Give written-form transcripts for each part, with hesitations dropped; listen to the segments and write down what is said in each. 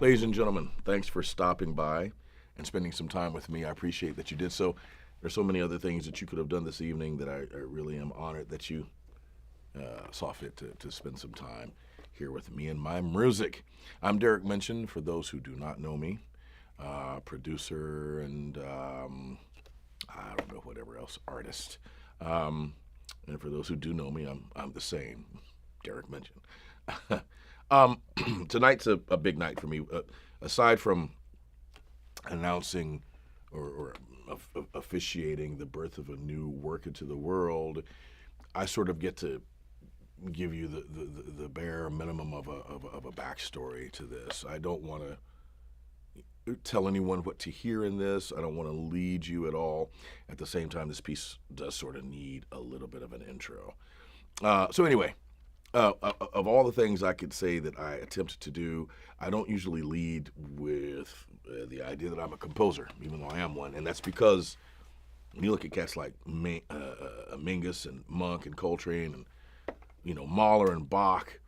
Ladies and gentlemen, thanks for stopping by and spending some time with me. I appreciate that you did so. There's so many other things that you could have done this evening that I really am honored that you saw fit to spend some time here with me and my music. I'm Derek Minchin, for those who do not know me, producer and I don't know, whatever else, artist. And for those who do know me, I'm the same, Derek Minchin. Tonight's a big night for me. Aside from announcing or officiating the birth of a new work into the world, I sort of get to give you the bare minimum of a backstory to this. I don't want to tell anyone what to hear in this. I don't want to lead you at all. At the same time, this piece does sort of need a little bit of an intro. So anyway, of all the things I could say that I attempt to do, I don't usually lead with the idea that I'm a composer, even though I am one. And that's because when you look at cats like Mingus and Monk and Coltrane and, Mahler and Bach,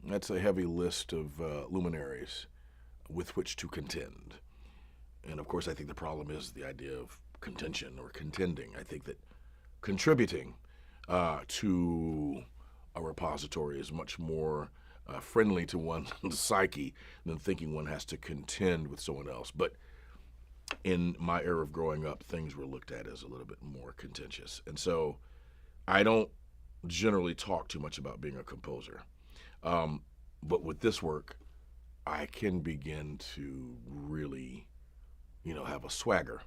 that's a heavy list of luminaries with which to contend. And of course, I think the problem is the idea of contention or contending. I think that contributing to a repository is much more friendly to one's psyche than thinking one has to contend with someone else. But in my era of growing up, things were looked at as a little bit more contentious. And so I don't generally talk too much about being a composer. But with this work, I can begin to really, have a swagger.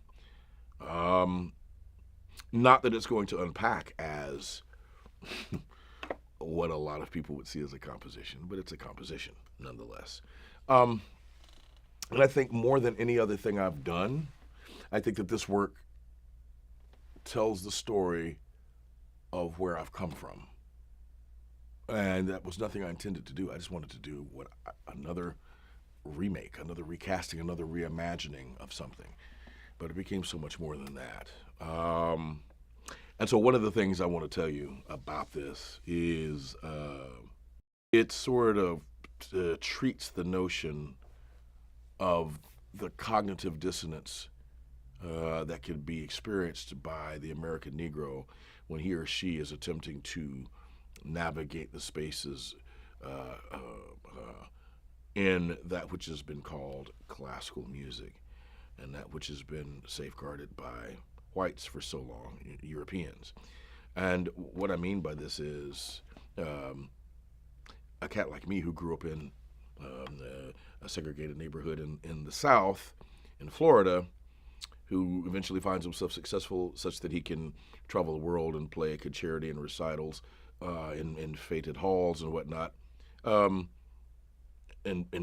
Not that it's going to unpack as what a lot of people would see as a composition, but it's a composition nonetheless. And I think more than any other thing I've done, I think that this work tells the story of where I've come from. And that was nothing I intended to do. I just wanted to do another remake, another recasting, another reimagining of something. But it became so much more than that. And so one of the things I want to tell you about this is it sort of treats the notion of the cognitive dissonance that can be experienced by the American Negro when he or she is attempting to navigate the spaces in that which has been called classical music and that which has been safeguarded by whites for so long, Europeans. And what I mean by this is a cat like me who grew up in a segregated neighborhood in the South, in Florida, who eventually finds himself successful such that he can travel the world and play concerti and recitals in fated halls and whatnot, and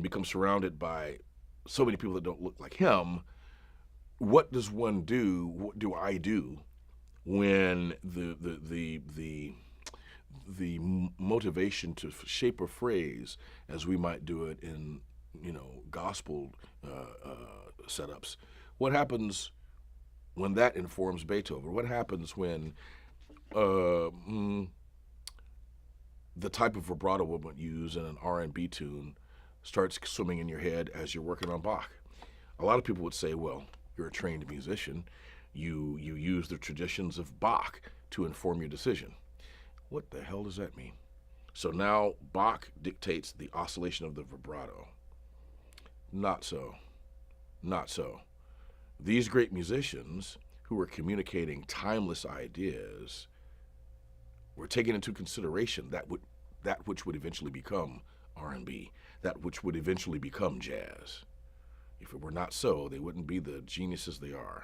become surrounded by so many people that don't look like him. What does one do? What do I do when the motivation to shape a phrase, as we might do it in gospel setups? What happens when that informs Beethoven? What happens when the type of vibrato we would use in an R&B tune starts swimming in your head as you're working on Bach? A lot of people would say, well, you're a trained musician. You use the traditions of Bach to inform your decision. What the hell does that mean? So now Bach dictates the oscillation of the vibrato. Not so. Not so. These great musicians who were communicating timeless ideas were taking into consideration that which would eventually become R&B, that which would eventually become jazz. If it were not so, they wouldn't be the geniuses they are.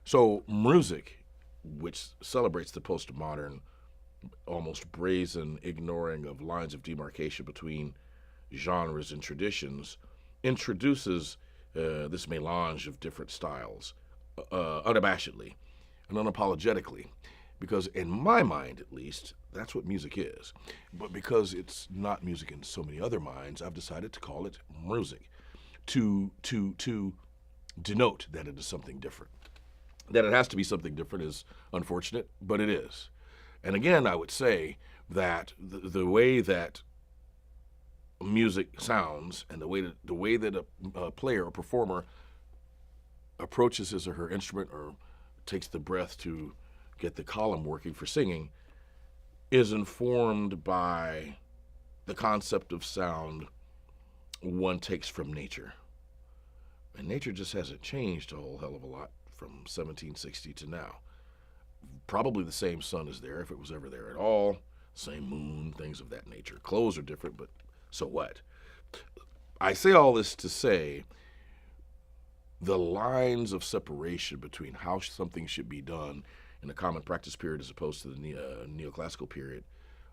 So music, which celebrates the postmodern, almost brazen ignoring of lines of demarcation between genres and traditions, introduces this melange of different styles unabashedly and unapologetically. Because in my mind, at least, that's what music is. But because it's not music in so many other minds, I've decided to call it music, to denote that it is something different. That it has to be something different is unfortunate, but it is. And again, I would say that the way that music sounds and the way that a player or performer approaches his or her instrument or takes the breath to get the column working for singing is informed by the concept of sound one takes from nature. And nature just hasn't changed a whole hell of a lot from 1760 to now. Probably the same sun is there if it was ever there at all, same moon, things of that nature. Clothes are different, but so what? I say all this to say the lines of separation between how something should be done in the common practice period as opposed to the neoclassical period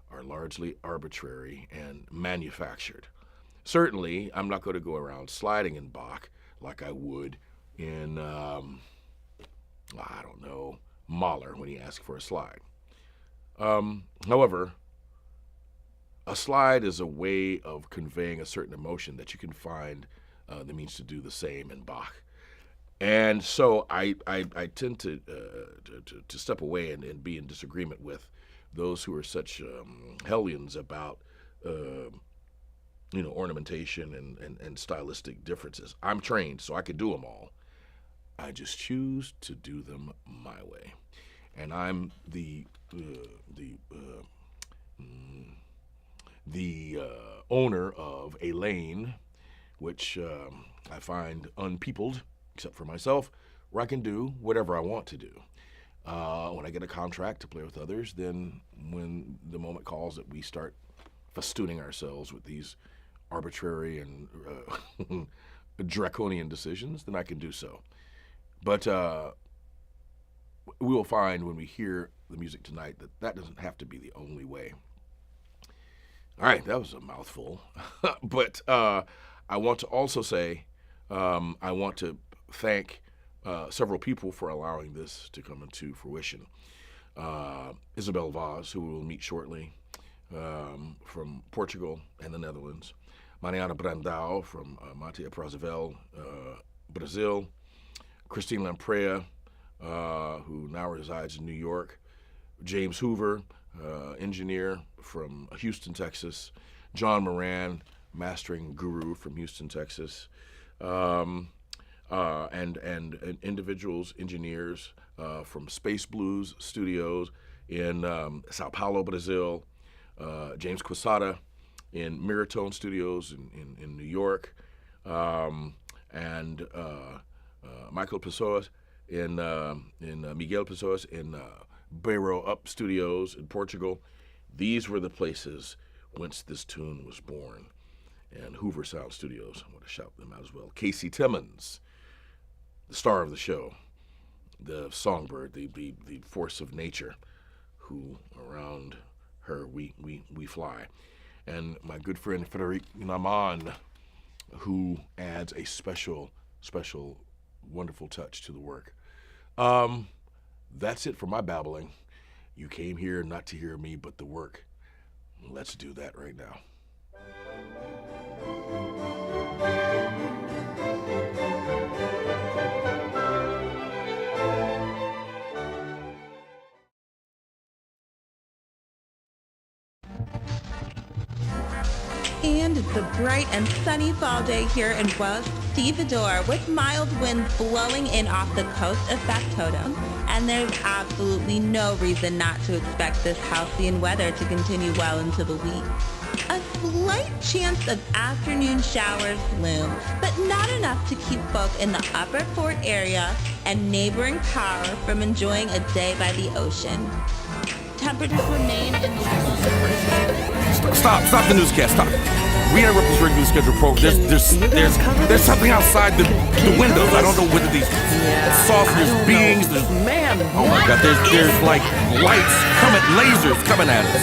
are largely arbitrary and manufactured. Certainly, I'm not going to go around sliding in Bach like I would in, Mahler when he asked for a slide. However, a slide is a way of conveying a certain emotion that you can find the means to do the same in Bach. And so I tend to step away and be in disagreement with those who are such hellions about ornamentation and stylistic differences. I'm trained, so I could do them all. I just choose to do them my way, and I'm the owner of a lane, which I find unpeopled, except for myself, where I can do whatever I want to do. When I get a contract to play with others, then when the moment calls that we start festooning ourselves with these arbitrary and draconian decisions, then I can do so. But we will find when we hear the music tonight that doesn't have to be the only way. All right, that was a mouthful. But I want to also say I want to thank several people for allowing this to come into fruition. Isabel Vaz, who we will meet shortly, from Portugal and the Netherlands. Mariana Brandão from Matia Prazevel, Brazil. Christine Lampreia, who now resides in New York. James Hoover, engineer from Houston, Texas. John Moran, mastering guru from Houston, Texas. And individuals, engineers from Space Blues Studios in Sao Paulo, Brazil. James Quesada in Miratone Studios in New York. And Michael Pessoas in Miguel Pessoas in Beiro Up Studios in Portugal. These were the places whence this tune was born. And Hoover Sound Studios, I want to shout them out as well. Casey Timmons, the star of the show, the songbird, the force of nature, who around her we fly. And my good friend Frederic Naman, who adds a special, wonderful touch to the work. That's it for my babbling. You came here not to hear me, but the work. Let's do that right now. And it's a bright and sunny fall day here in West Stevedore with mild winds blowing in off the coast of Factotum. And there's absolutely no reason not to expect this halcyon weather to continue well into the week. A slight chance of afternoon showers loom, but not enough to keep folk in the upper fort area and neighboring Power from enjoying a day by the ocean. Temperatures remain in the Stop the newscast, stop. We interrupt this regularly scheduled program. There's something outside the windows. I don't know whether these saucers, beings, oh my God, there's like lights lasers coming at us.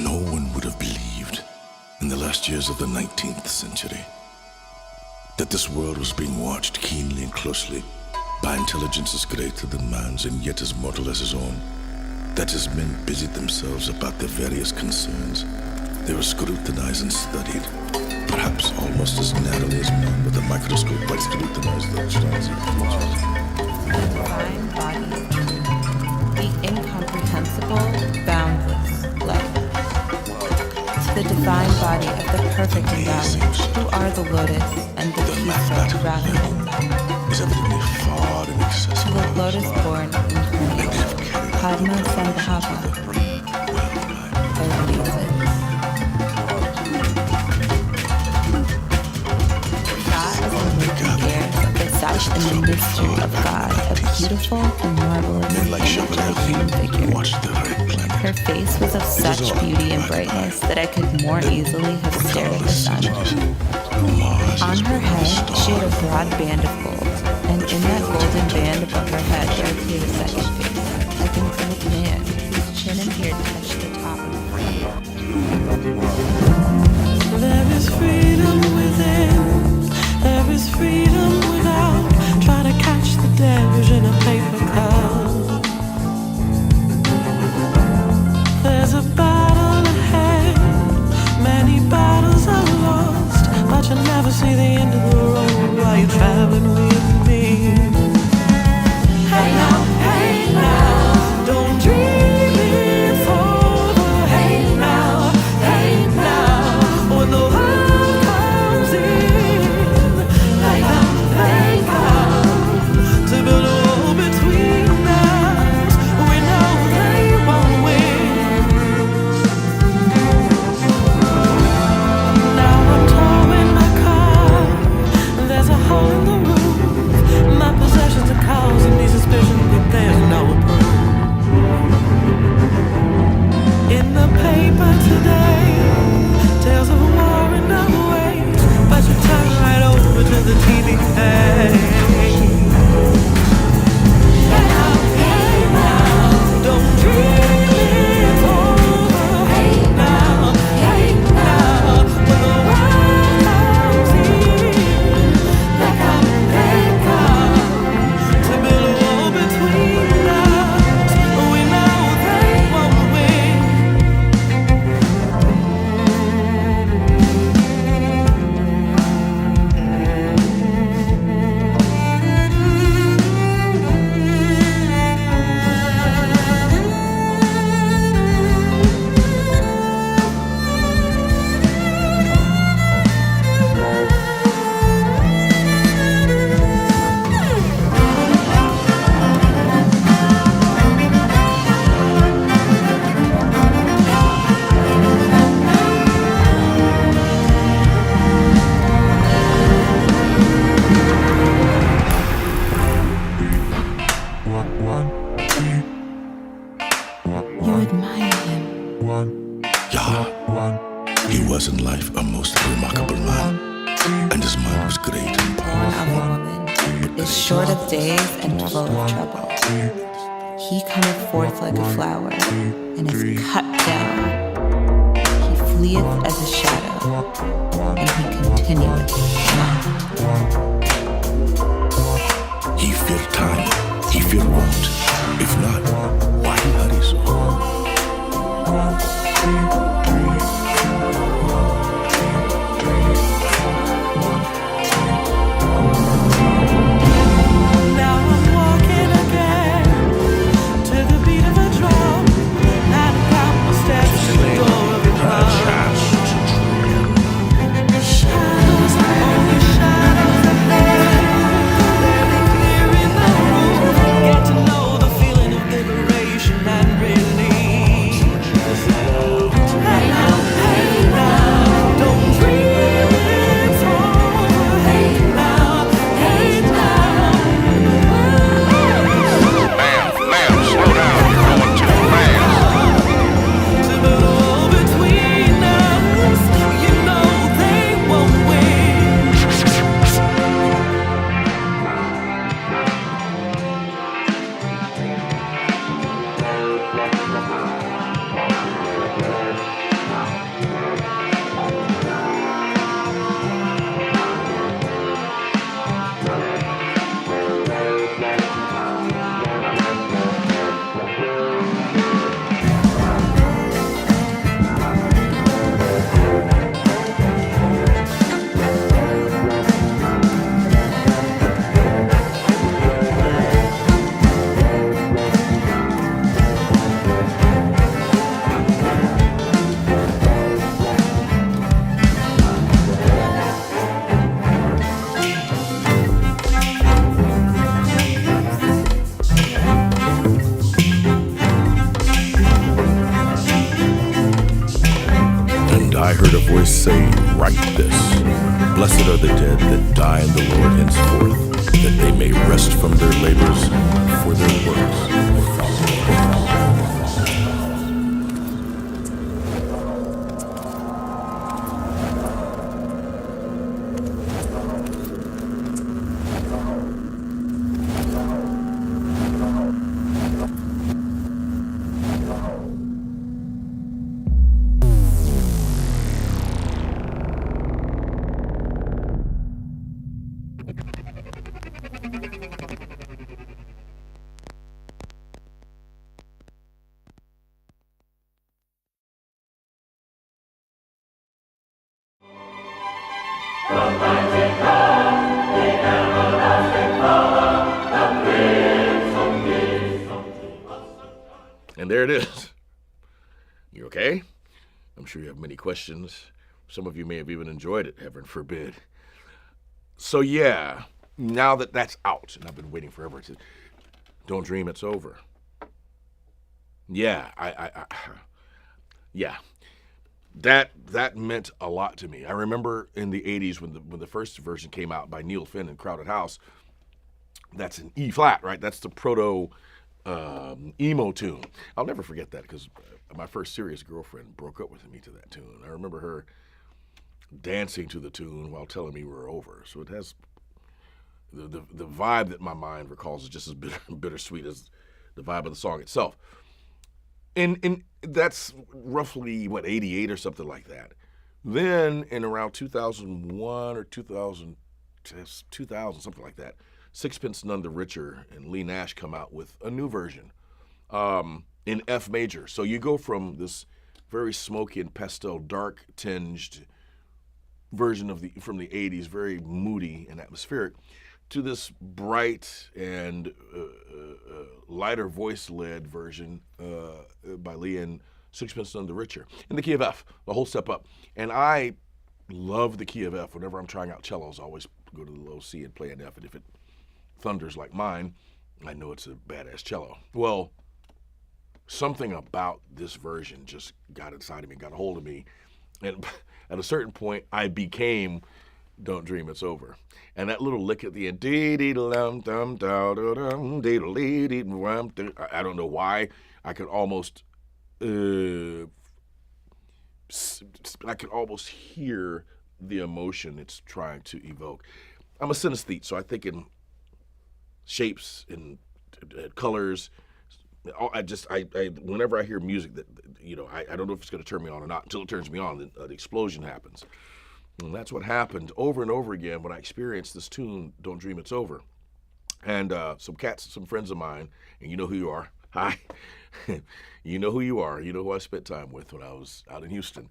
No one would have believed in the last years of the 19th century that this world was being watched keenly and closely by intelligences greater than man's and yet as mortal as his own. That as men busied themselves about their various concerns, they were scrutinized and studied, perhaps almost as narrowly as man with a microscope might scrutinize the transient features. Divine body of truth, the incomprehensible, boundless light. To the divine body of the perfect endowment, who are the lotus and the peaceful rational. Is evidently far in excess To of the ours. lotus-born incarnate, Padma Sambhava, obeisances. That is a moving airs of the sight and the mystery of God, a beautiful and marvelous Men like angelic human figure. watch the red planet. Her face was of such beauty and brightness that I could more easily have stared at the sun. On her head, she had a broad band of gold, and in that golden band above her head there appeared a second face, like an old man, whose chin and beard touched the top of her head. There is freedom within, there is freedom without. Try to catch the deluge in a paper cup. There's a battle ahead, many battles are lost, but you'll never see the end of the road while you're traveling with me. Hey now, don't dream it over. Hey now, when the world comes in, they come to build a wall between us. We know they won't win. Now I'm towing my car. There's a hole in the roof. My possessions are causing me suspicion, but there's no proof. In the paper today, tales of war and of waves, but you turn right over to the TV page. Hey now, don't dream it over. Hey now, when the world comes in, they come to build a wall between us. We know they won't win. You admire him. Yeah, he was in life a most remarkable man, and his mind was great and Born powerful. of a woman, is short of days and full of trouble. He cometh forth like a flower, and is cut down. He fleeth as a shadow, and he continueth not. He feared time, he feared want. If not, why hurry so? Now I'm walking again to the beat of a drum, and I count my steps to the door of the club. Shadows, only shadows that heard a voice say, "Write this. Blessed are the dead that die in the Lord henceforth, that they may rest from their labors, for their works." And there it is. You okay? I'm sure you have many questions. Some of you may have even enjoyed it, heaven forbid. So yeah, now that that's out, and I've been waiting forever to, don't dream it's over. Yeah, yeah, that meant a lot to me. I remember in the '80s when the first version came out by Neil Finn and Crowded House. That's an E flat, right? That's the proto emo tune. I'll never forget that because my first serious girlfriend broke up with me to that tune. I remember her dancing to the tune while telling me we were over. So it has the vibe that my mind recalls is just as bittersweet as the vibe of the song itself. And that's roughly, 88 or something like that. Then in around 2001 or 2000, something like that, Sixpence None the Richer and Lee Nash come out with a new version in F major. So you go from this very smoky and pastel, dark tinged version from the 80s, very moody and atmospheric, to this bright and lighter voice-led version by Lee and Sixpence None the Richer in the key of F, the whole step up. And I love the key of F. Whenever I'm trying out cellos, I always go to the low C and play an F. And if it thunders like mine, I know it's a badass cello. Well, something about this version just got inside of me, got a hold of me. And at a certain point, I became Don't Dream It's Over. And that little lick at the end, I don't know why, I could almost hear the emotion it's trying to evoke. I'm a synesthete, so I think in shapes and colors. Whenever I hear music that, I don't know if it's going to turn me on or not. Until it turns me on, then the explosion happens. And that's what happened over and over again when I experienced this tune, Don't Dream It's Over. And some friends of mine, and you know who you are. Hi. You know who you are. You know who I spent time with when I was out in Houston,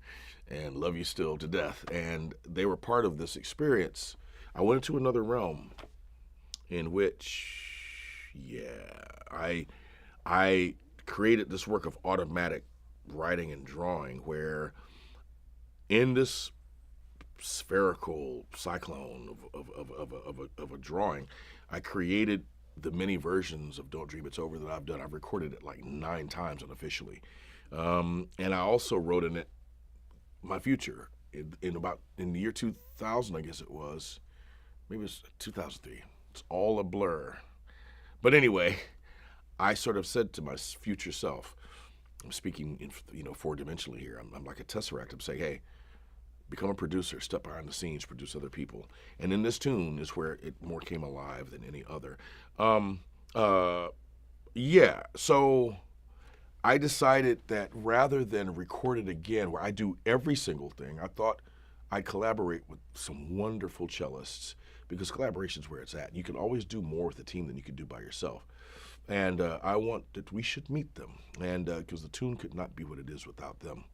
and love you still to death. And they were part of this experience. I went into another realm in which, I created this work of automatic writing and drawing where in this spherical cyclone of a drawing, I created the many versions of Don't Dream It's Over that I've done. I've recorded it like 9 times unofficially. And I also wrote in it my future in the year 2000, I guess it was. Maybe it was 2003. It's all a blur. But anyway, I sort of said to my future self, I'm speaking in, 4-dimensionally here. I'm like a tesseract. I'm saying, hey, become a producer, step behind the scenes, produce other people. And in this tune is where it more came alive than any other. So I decided that rather than record it again, where I do every single thing, I thought I'd collaborate with some wonderful cellists, because collaboration is where it's at. You can always do more with a team than you can do by yourself. And I want that we should meet them, and because the tune could not be what it is without them.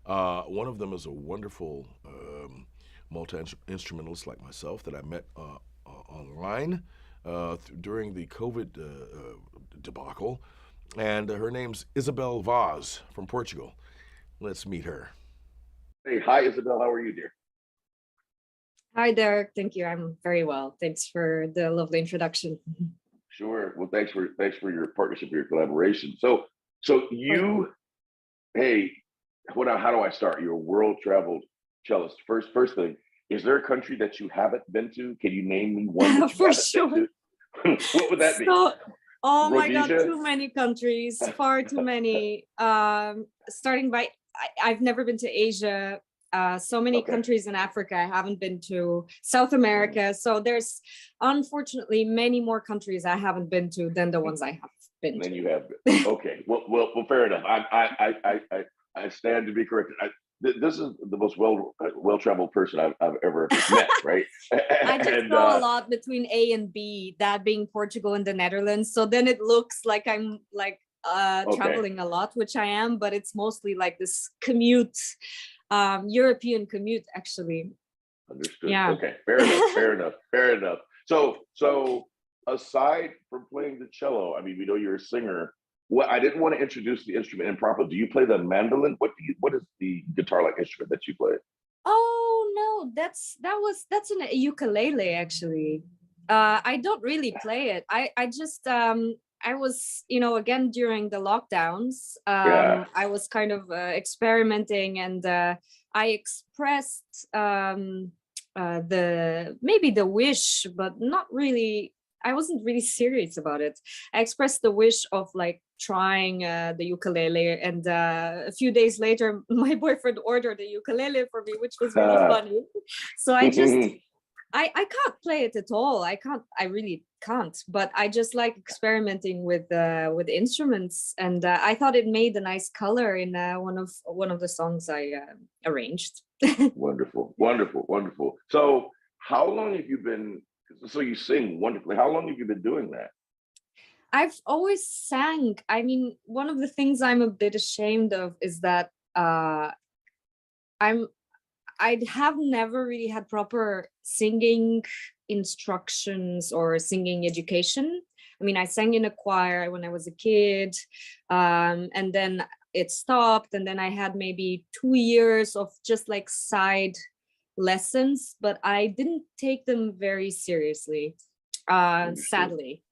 One of them is a wonderful multi-instrumentalist like myself that I met online during the COVID debacle, and her name's Isabel Vaz from Portugal. Let's meet her. Hey, hi, Isabel. How are you, dear? Hi, Derek. Thank you. I'm very well. Thanks for the lovely introduction. Sure. Well, thanks for your partnership, your collaboration. So you, hey, how do I start? You're a world traveled cellist. First thing, is there a country that you haven't been to? Can you name me one that you For haven't sure. been to? What would that be? So, oh my God, Rhodesia? too many countries, far too many. Starting by, I've never been to Asia. So many Okay. countries in Africa I haven't been to. South America. So there's unfortunately many more countries I haven't been to than the ones I have been And then to. you have okay. Well, fair enough. I stand to be corrected. This is the most well-traveled person I've ever met, right? I just And go a lot between A and B, that being Portugal and the Netherlands. So then it looks like I'm like okay, traveling a lot, which I am, but it's mostly like this commute, European commute, actually. understood. Yeah. Okay, fair enough. Fair enough. Fair enough. So aside from playing the cello, I mean, we know you're a singer. What I didn't want to introduce the instrument improperly. Do you play the mandolin? What is the guitar-like instrument that you play? Oh no, that's an ukulele actually. I don't really play it. I just I was, again during the lockdowns, Yeah. I was kind of experimenting, and I expressed the wish, but not really. I wasn't really serious about it. I expressed the wish of like trying the ukulele, and a few days later my boyfriend ordered a ukulele for me, which was really funny. So I can't play it at all. I really can't, but I just like experimenting with instruments, and I thought it made a nice color in one of the songs I arranged. Wonderful, wonderful, wonderful. So how long have you been, so you sing wonderfully. How long have you been doing that? I've always sang. I mean, one of the things I'm a bit ashamed of is that I have never really had proper singing instructions or singing education. I mean, I sang in a choir when I was a kid, and then it stopped, and then I had maybe 2 years of just like side lessons, but I didn't take them very seriously, sadly.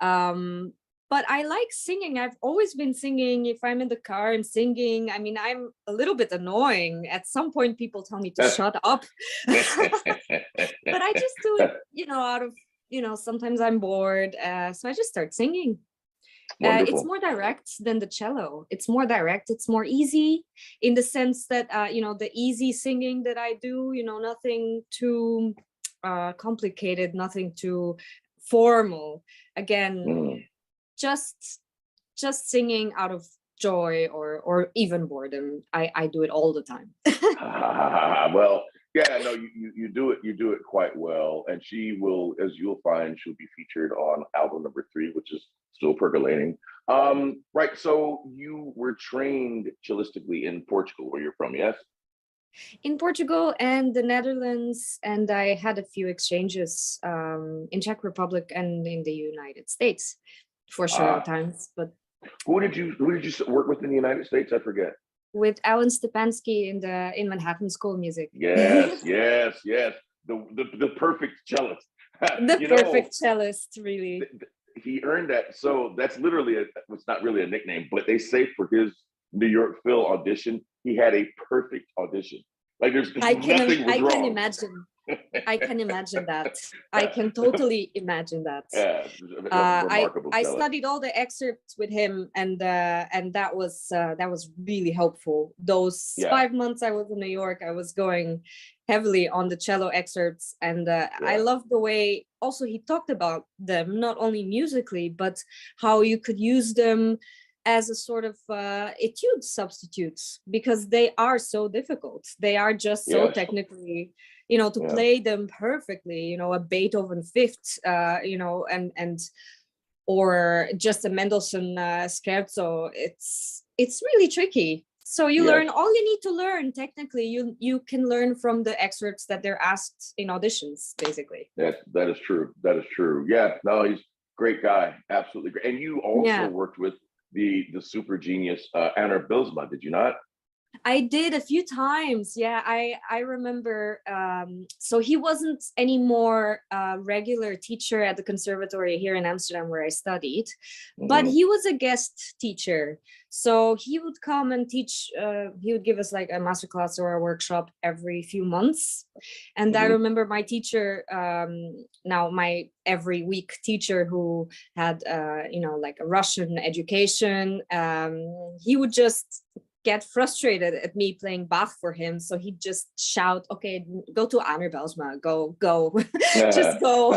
But I like singing. I've always been singing. If I'm in the car, I'm singing. I mean, I'm a little bit annoying. At some point, people tell me to shut up. But I just do it, out of, sometimes I'm bored. So I just start singing. It's more direct than the cello. It's more direct. It's more easy in the sense that, the easy singing that I do, nothing too complicated, nothing too formal. Again, just singing out of joy or even boredom. I do it all the time. Well, yeah, no, you do it quite well, and she will, as you'll find, she'll be featured on album number 3, which is still percolating. Right, so you were trained cellistically in Portugal, where you're from, yes? In Portugal and the Netherlands, and I had a few exchanges in Czech Republic and in the United States for short times. But who did you work with in the United States? I forget. With Alan Stepansky in Manhattan School of Music. Yes. The perfect cellist. The perfect cellist, really. He earned that. So that's literally it's not really a nickname, but they say for his New York Phil audition, he had a perfect audition. Like there's nothing was wrong. Can imagine. I can imagine that. I can totally imagine that. Yeah, I studied all the excerpts with him, and that was really helpful. Those 5 months I was in New York, I was going heavily on the cello excerpts, and I loved the way also he talked about them, not only musically, but how you could use them as a sort of etude substitutes, because they are so difficult. They are just so technically, to play them perfectly, a Beethoven fifth, and or just a Mendelssohn scherzo. It's really tricky. So you learn all you need to learn. Technically, you can learn from the excerpts that they're asked in auditions, basically. That is true. That is true. Yeah, no, he's a great guy. Absolutely great. And you also worked with the super genius Anna Bilsma, did you not? I did a few times. Yeah, I remember. So he wasn't anymore a regular teacher at the conservatory here in Amsterdam where I studied, but Mhm. he was a guest teacher. So he would come and teach. He would give us like a master class or a workshop every few months. And I Mhm. remember my teacher, now my every week teacher who had, like a Russian education. He would just get frustrated at me playing Bach for him. So he'd just shout, okay, go to Anner Belsma, go, just go.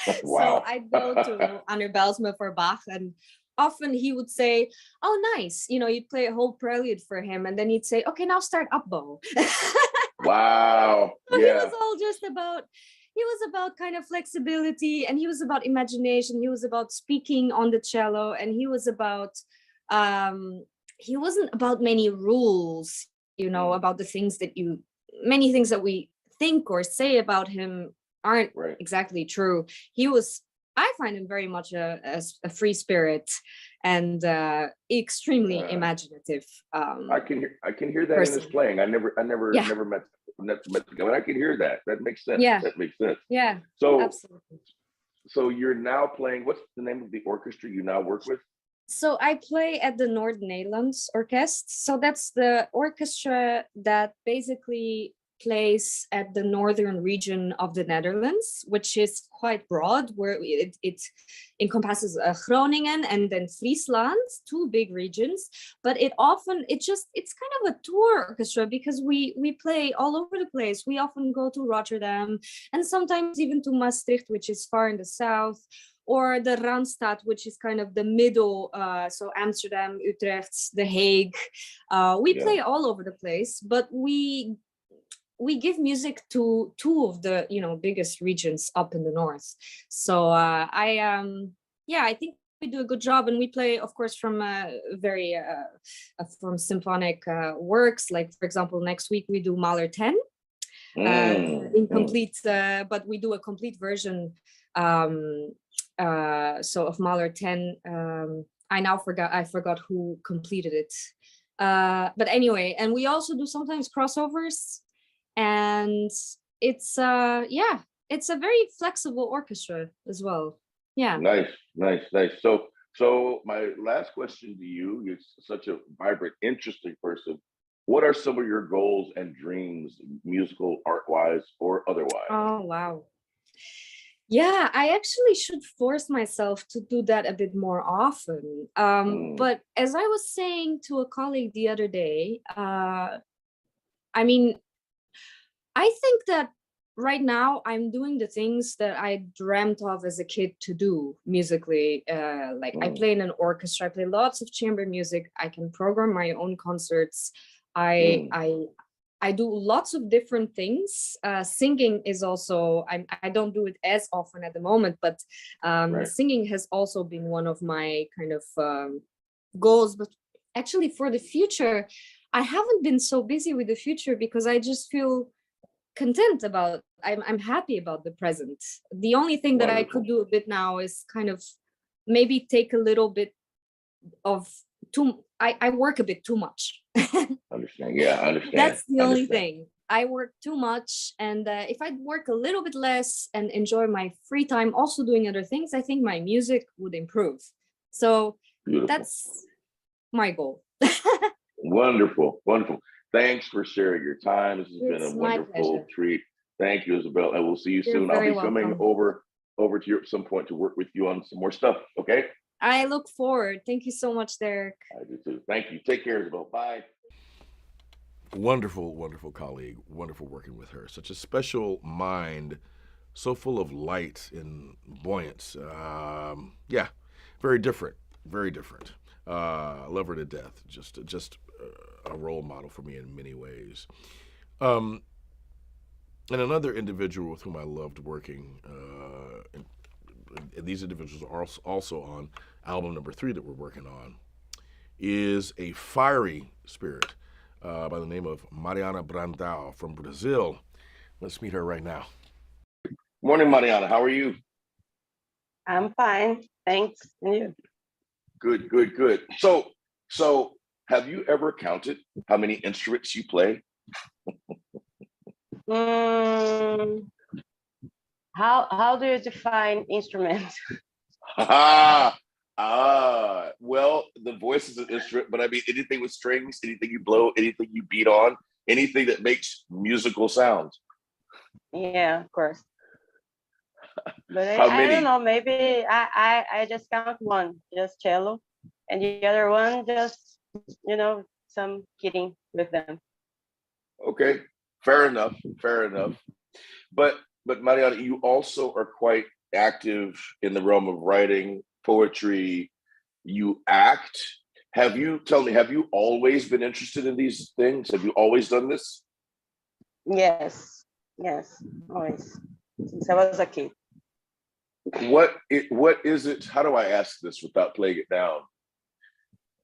So Wow. I'd go to Anner Belsma for Bach, and often he would say, oh, nice. You'd play a whole prelude for him. And then he'd say, okay, now start up bow. Wow. So he Yeah. was all just about, he was about kind of flexibility, and he was about imagination. He was about speaking on the cello, and he was about, he wasn't about many rules, about the things that many things that we think or say about him aren't Right. exactly true. I find him very much a free spirit and extremely imaginative. I can hear that in his Person. playing. I never Yeah. met the guy, but I can hear that. That makes sense. Yeah. That makes sense. Yeah. So Absolutely. so you're now playing. What's the name of the orchestra you now work with? So I play at the Noord-Nederlands Orkest. So that's the orchestra that basically plays at the northern region of the Netherlands, which is quite broad, where it encompasses Groningen and then Friesland, two big regions. But it's kind of a tour orchestra because we play all over the place. We often go to Rotterdam and sometimes even to Maastricht, which is far in the south, or the Randstad, which is kind of the middle, so Amsterdam, Utrecht, The Hague. We play all over the place, but we give music to two of the biggest regions up in the north. So I think we do a good job, and we play, of course, from very from symphonic works. Like, for example, next week we do Mahler 10. Incomplete, but we do a complete version. So of Mahler 10, I forgot who completed it. But anyway, and we also do sometimes crossovers, and it's it's a very flexible orchestra as well. Yeah. Nice. So my last question to you, you're such a vibrant, interesting person. What are some of your goals and dreams, musical, art-wise, or otherwise? Oh, wow. Yeah, I actually should force myself to do that a bit more often. But as I was saying to a colleague the other day, I mean, I think that right now I'm doing the things that I dreamt of as a kid to do musically. Like I play in an orchestra, I play lots of chamber music, I can program my own concerts. I do lots of different things. Singing is also, I don't do it as often at the moment, but singing has also been one of my kind of goals. But actually for the future, I haven't been so busy with the future because I just feel content about, I'm happy about the present. The only thing that I could do a bit now is kind of maybe take a little bit of I work a bit too much. Understand. Yeah, I understand. That's the only thing. I work too much, and if I work a little bit less and enjoy my free time also doing other things, I think my music would improve. So Beautiful. That's my goal. Wonderful. Thanks for sharing your time. This has been a It's my wonderful pleasure. treat. Thank you, Isabel, and we'll see you You're soon. I'll very be coming welcome. over to you at some point to work with you on some more stuff. Okay? I look forward. Thank you so much, Derek. I do too. Thank you. Take care, Isabel. Bye. Wonderful, wonderful colleague. Wonderful working with her. Such a special mind, so full of light and buoyance. Yeah, very different. Very different. Love her to death. Just a role model for me in many ways. And another individual with whom I loved working, and these individuals are also on album number 3 that we're working on, is a fiery spirit by the name of Mariana Brandao from Brazil. Let's meet her right now. Morning, Mariana. How are you? I'm fine, thanks. And you? Good. So have you ever counted how many instruments you play? Mm, how do you define instruments? Well, the voice is an instrument, but I mean anything with strings, anything you blow, anything you beat on, anything that makes musical sounds. Yeah, of course. But How I don't many? know. Maybe I just count one, just cello, and the other one just some kidding with them. Okay, fair enough. Fair enough. But Mariana, you also are quite active in the realm of writing poetry. You act. Have you always been interested in these things? Have you always done this? Yes, yes, always since I was a kid. What is it? How do I ask this without playing it down?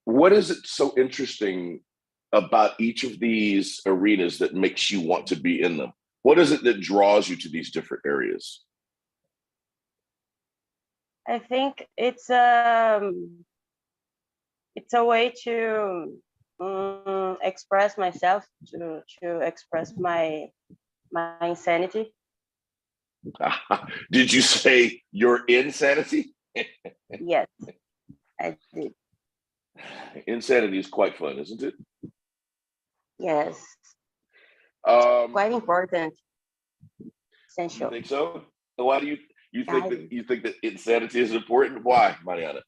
What is it so interesting about each of these arenas that makes you want to be in them? What is it that draws you to these different areas? I think it's a way to express myself, to express my insanity. Did you say your insanity? Yes, I did. Insanity is quite fun, isn't it? Yes, Um, quite important, you essential. think so? Why do I- you think that insanity is important? Why, Mariana?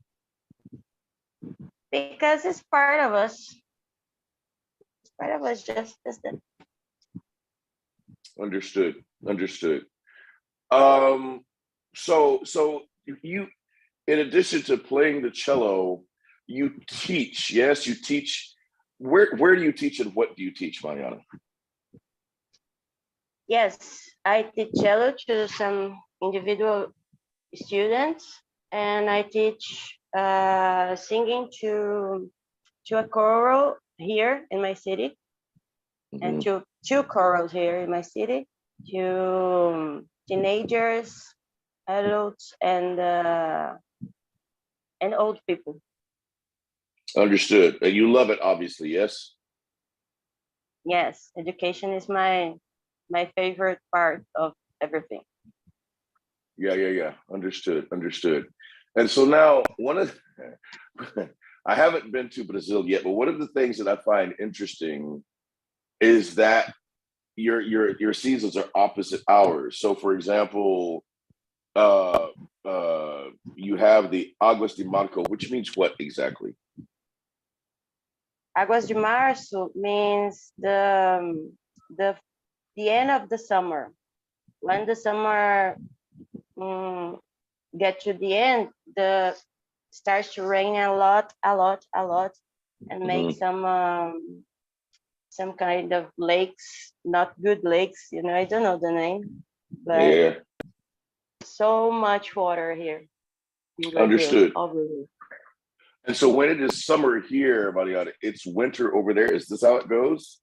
because it's part of us. It's part of us, just as that. Understood. Understood. Um, so you, in addition to playing the cello, you teach. Yes, you teach. Where do you teach and what do you teach, Mariana? Yes, I teach cello to some individual students, and I teach singing to a choral here in my city, and Mhm. to two chorals here in my city, to teenagers, adults, and old people. Understood. And you love it, obviously. Yes. Yes, education is my favorite part of everything. Yeah. Understood. Understood. And so now one of I haven't been to Brazil yet, but one of the things that I find interesting is that your seasons are opposite hours. So for example, uh you have the Aguas de Marco, which means what exactly? Aguas de Março means the the end of the summer. When the summer um, get to the end, the starts to rain a lot, and make Mhm. some kind of lakes, not good lakes. I don't know the name, but Yeah, so much water here in Brazil, understood. all Brazil. And so when it is summer here, Mariana, it's winter over there. Is this how it goes?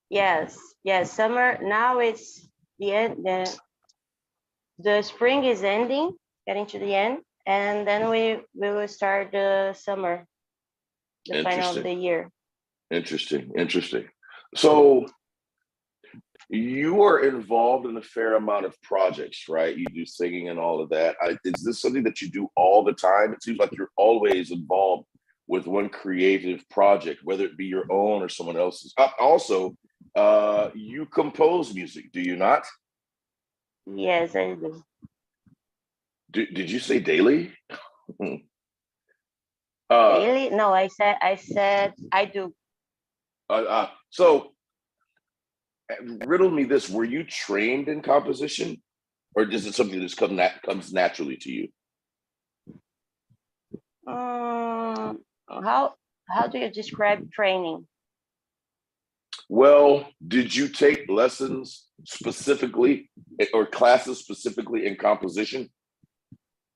Yes, yes. Summer now it's the end. The spring is ending, getting to the end, and then we will start the summer, the final of Interesting. the year. Interesting. So you are involved in a fair amount of projects, right? You do singing and all of that. Is this something that you do all the time? It seems like you're always involved with one creative project, whether it be your own or someone else's. Also, you compose music, do you not? Yes, I do. Did you say daily? uh, Daily? No, I said I do. so riddle me this: were you trained in composition, or is it something comes naturally to you? How do you describe training? Well, did you take lessons specifically or classes specifically in composition?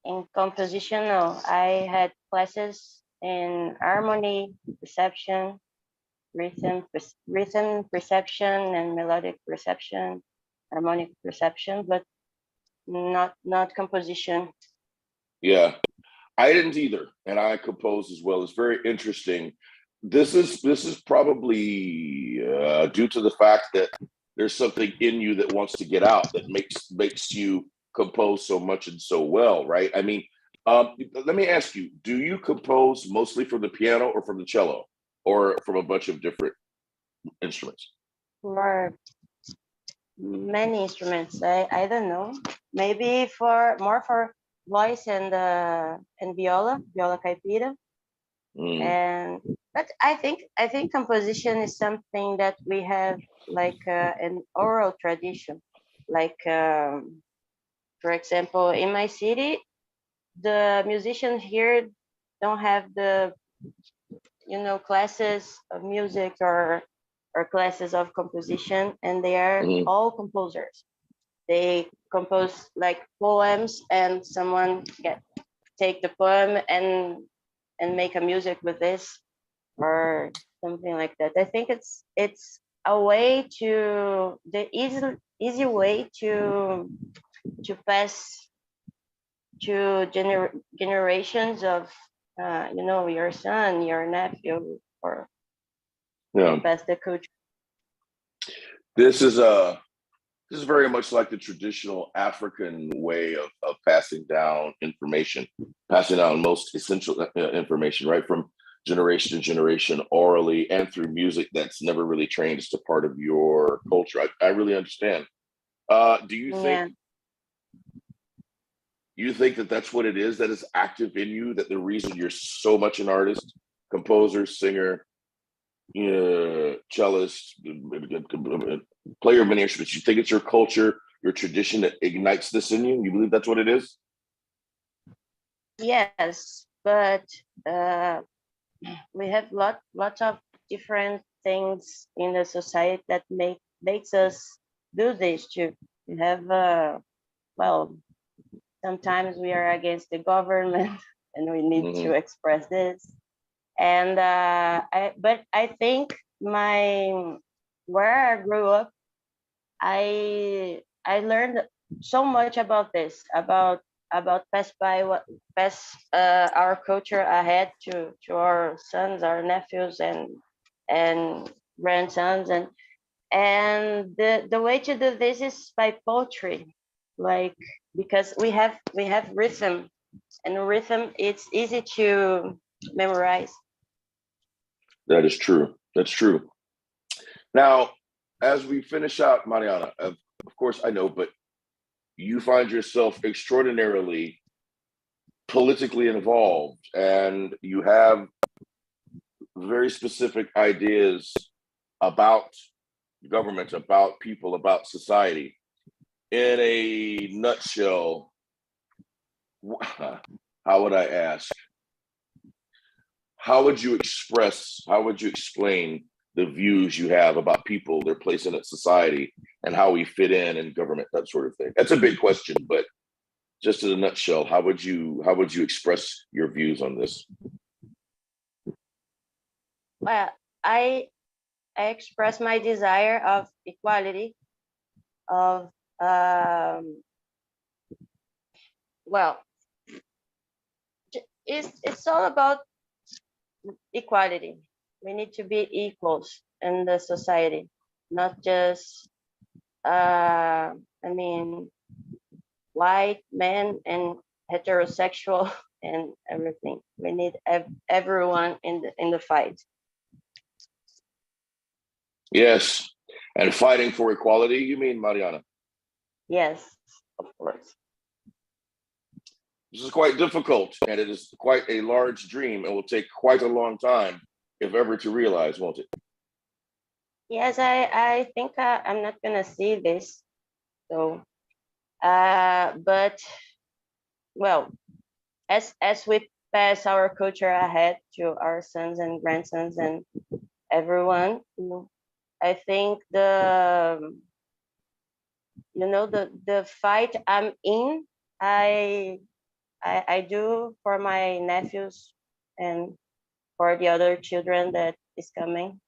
In composition? No, I had classes in harmony, perception, rhythm perception, and melodic perception, harmonic perception, but not composition. Yeah, I didn't either, and I compose as well. It's very interesting. This is probably due to the fact that there's something in you that wants to get out that makes you compose so much and so well, right? I mean, let me ask you: do you compose mostly from the piano or from the cello, or from a bunch of different instruments? For many instruments, I don't know. Maybe for more for voice and viola caipira. Mm, And but I think composition is something that we have like an oral tradition. Like for example, in my city, the musicians here don't have the classes of music or classes of composition, and they are mm, all composers. They compose like poems, and someone take the poem and make a music with this or something like that. I think it's a way to the easy way to pass to generations of your son, your nephew, or yeah. to pass the culture. This is a this is very much like the traditional African way of passing down information, passing down most essential information, right, from generation to generation, orally and through music that's never really trained as a part of your culture. I really understand. Do Yeah. you think that that's what it is that is active in you? That the reason you're so much an artist, composer, singer, cellist, player of many instruments. You think it's your culture, your tradition that ignites this in you? You believe that's what it is? Yes, but we have lots of different things in the society that makes us do this too. We have well, sometimes we are against the government and we need Hmm. to express this. And but I think my where I grew up, I learned so much about this, about pass our culture ahead to our sons, our nephews, and grandsons, and the way to do this is by poetry, like because we have rhythm, and rhythm it's easy to memorize. That is true. That's true. Now, as we finish out, Mariana, of course I know, but you find yourself extraordinarily politically involved, and you have very specific ideas about government, about people, about society. In a nutshell, how would I ask? How would you explain the views you have about people, their place in society, and how we fit in government, that sort of thing? That's a big question, but just in a nutshell, how would you express your views on this? Well, I express my desire of equality, of well, it's all about equality. We need to be equals in the society, not just I mean white men and heterosexual and everything. We need everyone in the fight. Yes, and fighting for equality. You mean, Mariana? Yes, of course. This is quite difficult, and it is quite a large dream, and will take quite a long time, if ever, to realize, won't it? Yes, I think I'm not gonna see this. So, but well, as we pass our culture ahead to our sons and grandsons and everyone, I think the fight I'm in, I I do for my nephews and for the other children that is coming.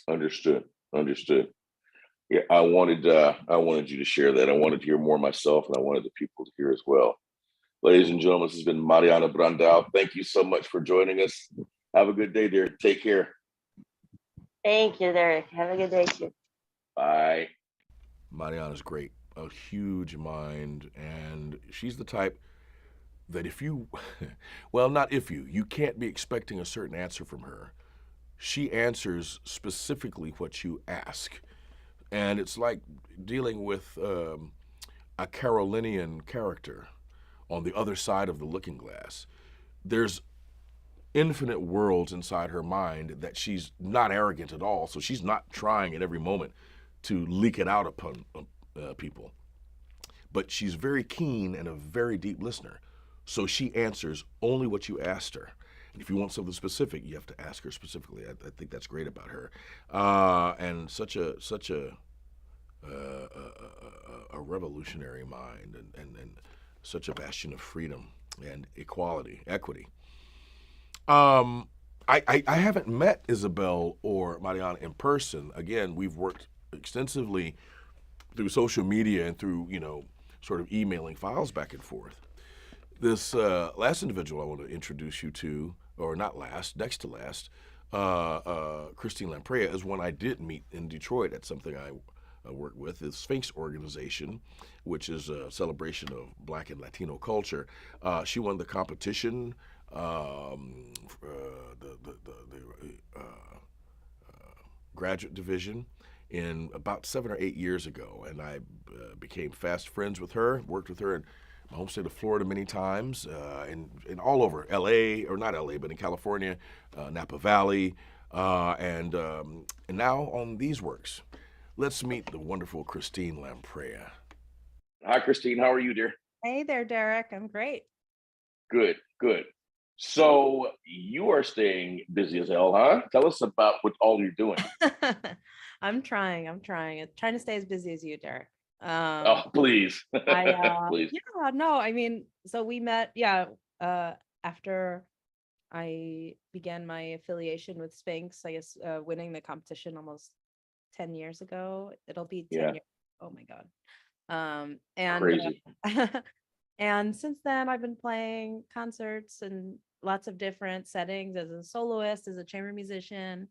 Understood. Understood. Yeah, I wanted you to share that. I wanted to hear more myself, and I wanted the people to hear as well. Ladies and gentlemen, this has been Mariana Brandao. Thank you so much for joining us. Have a good day, dear. Take care. Thank you, Derek. Have a good day too. Bye. Mariana's great, a huge mind, and she's the type that if you, well, not if you can't be expecting a certain answer from her. She answers specifically what you ask. And it's like dealing with a Carolinian character on the other side of the looking glass. There's infinite worlds inside her mind that she's not arrogant at all, so she's not trying at every moment to leak it out upon people. But she's very keen and a very deep listener, so she answers only what you asked her. And if you want something specific, you have to ask her specifically. I think that's great about her, and such a revolutionary mind, and such a bastion of freedom and equity. I haven't met Isabel or Mariana in person. Again, we've worked extensively through social media and through, sort of emailing files back and forth. This last individual I want to introduce you to, or not last, next to last, Christine Lamprey, is one I did meet in Detroit at something I work with, the Sphinx organization, which is a celebration of Black and Latino culture. She won the competition, the graduate division, in about 7 or 8 years ago, and I became fast friends with her, worked with her in my home state of Florida many times, and all over LA, or not LA, but in California, Napa Valley, and now on these works. Let's meet the wonderful Christine Lamprey. Hi, Christine. How are you, dear? Hey there, Derek. I'm great. Good. So you are staying busy as hell, huh? Tell us about what all you're doing. I'm trying. I'm trying to stay as busy as you, Derek. Oh, please. Please. Yeah, no, I mean, so we met, after I began my affiliation with Sphinx, I guess, winning the competition almost 10 years ago. It'll be 10 years. Oh my God. And crazy. And since then I've been playing concerts in lots of different settings as a soloist, as a chamber musician.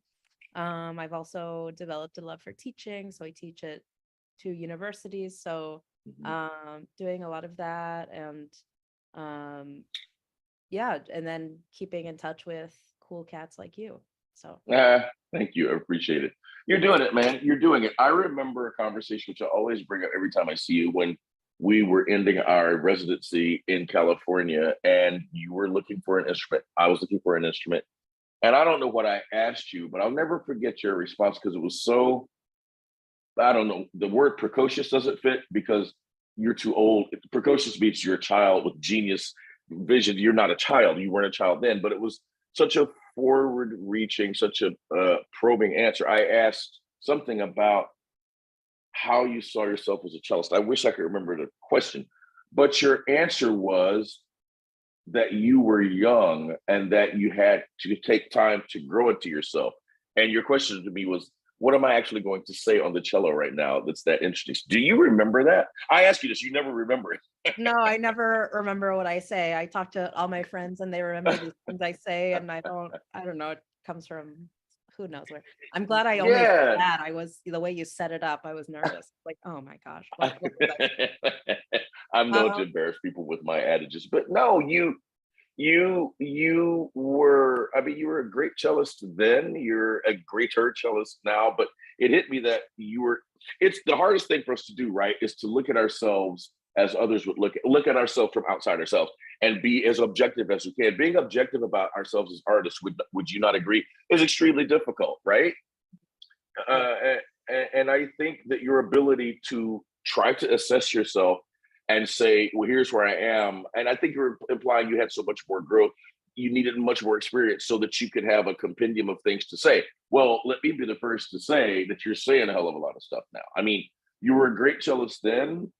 I've also developed a love for teaching, so I teach at 2 universities, so doing a lot of that, and and then keeping in touch with cool cats like you. So thank you. I appreciate it. You're doing it, man. You're doing it. I remember a conversation which I always bring up every time I see you, when we were ending our residency in California and you were looking for an instrument. I was looking for an instrument. And I don't know what I asked you, but I'll never forget your response, because it was so, I don't know, the word precocious doesn't fit because you're too old. Precocious means you're a child with genius vision. You're not a child. You weren't a child then, but it was such a forward-reaching, such a probing answer. I asked something about how you saw yourself as a cellist. I wish I could remember the question, but your answer was that you were young and that you had to take time to grow into yourself. And your question to me was, what am I actually going to say on the cello right now that's that interesting? Do you remember that? I asked you this, you never remember it. No, I never remember what I say. I talk to all my friends and they remember these things I say, and I don't know, it comes from who knows where. I'm glad I only said that. I was, the way you set it up, I was nervous. Like, oh my gosh. What I'm known to embarrass people with my adages, but no, you were, I mean, you were a great cellist then, you're a greater cellist now, but it hit me that it's the hardest thing for us to do, right? Is to look at ourselves as others would look at ourselves from outside ourselves and be as objective as we can. Being objective about ourselves as artists, would you not agree, is extremely difficult, right? And I think that your ability to try to assess yourself and say, well, here's where I am. And I think you're implying you had so much more growth, you needed much more experience so that you could have a compendium of things to say. Well, let me be the first to say that you're saying a hell of a lot of stuff now. I mean, you were a great cellist then,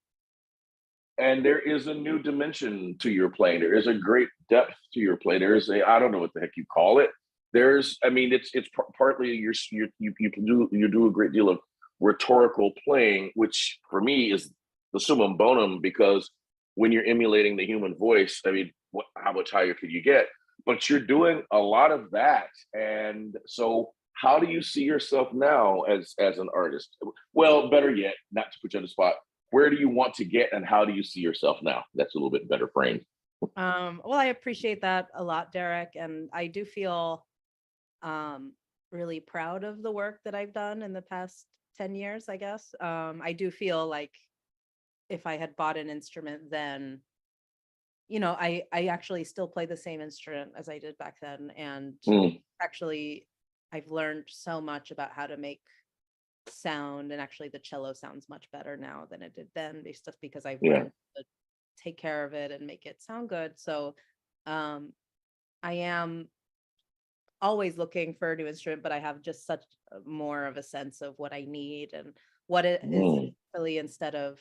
and there is a new dimension to your playing. There is a great depth to your play. There's I don't know what the heck you call it. I mean, it's partly you do a great deal of rhetorical playing, which for me is the summum bonum, because when you're emulating the human voice, I mean, how much higher could you get? but you're doing a lot of that. And so how do you see yourself now as an artist? Well, better yet, not to put you on the spot, where do you want to get and how do you see yourself now? That's a little bit better framed. Well, I appreciate that a lot, Derek, and I do feel really proud of the work that I've done in the past 10 years, I guess. I do feel like if I had bought an instrument then, I actually still play the same instrument as I did back then. And actually, I've learned so much about how to make sound, and actually the cello sounds much better now than it did then, just because I've learned to take care of it and make it sound good. So I am always looking for a new instrument, but I have just such more of a sense of what I need and what it is really, instead of,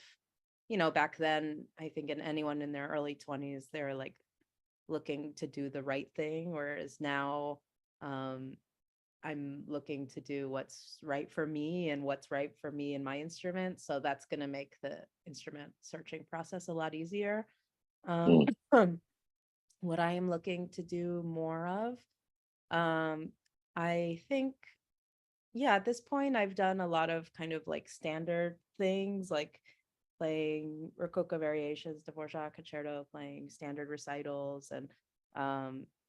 back then, I think anyone in their early 20s, they're like looking to do the right thing, whereas now I'm looking to do what's right for me and what's right for me and my instrument. So that's going to make the instrument searching process a lot easier. What I am looking to do more of, I think, at this point, I've done a lot of kind of like standard things, like playing Rococo variations, Dvorak concerto, playing standard recitals, and